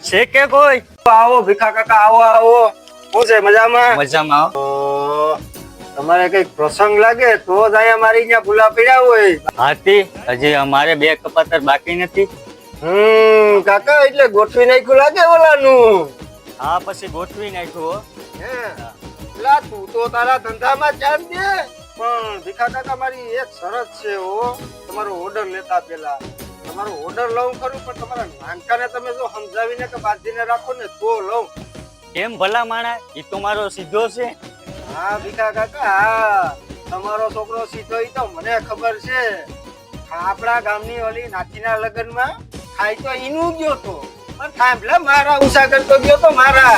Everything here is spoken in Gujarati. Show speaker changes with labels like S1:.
S1: છે કે કોઈ?
S2: આવો ભીખા કાકા, આવો આવો. શું છે, મજામાં?
S1: મજામાં આવો.
S2: તમારે કઈક પ્રસંગ લાગે તો જ અહીંયા મારી અહીંયા ભૂલા પડ્યા હોય.
S1: હાથી હજી અમારે 2 કપાતર બાકી નથી.
S2: કાકા એટલે ગોઠવી નાખ્યું લાગે ઓલાનું.
S1: હા પછી ગોઠવી નાખ્યું હો.
S2: હે લા તું તો તારા ધંધામાં ચાલ દે. પણ ભીખા કાકા મારી એક શરત છે હો. તમારો ઓર્ડર લેતા પહેલા તમારો ઓર્ડર લઉં કરું, પણ તમારા નાનકાને તમે જો સમજાવીને કે બાંધીને રાખો ને તો લઉં.
S1: કેમ ભલા માણા, ઈ તો મારો સીધો છે.
S2: હા ભીખા કાકા, હા તમારો છોકરો સીધો ઈ તો મને ખબર છે. આપણા ગામની ઓલી નાચીના લગ્નમાં ખાઈ તો ઈનું ગયો તો, પણ સાંભળે મારા ઉષા કરતો ગયો તો મારા.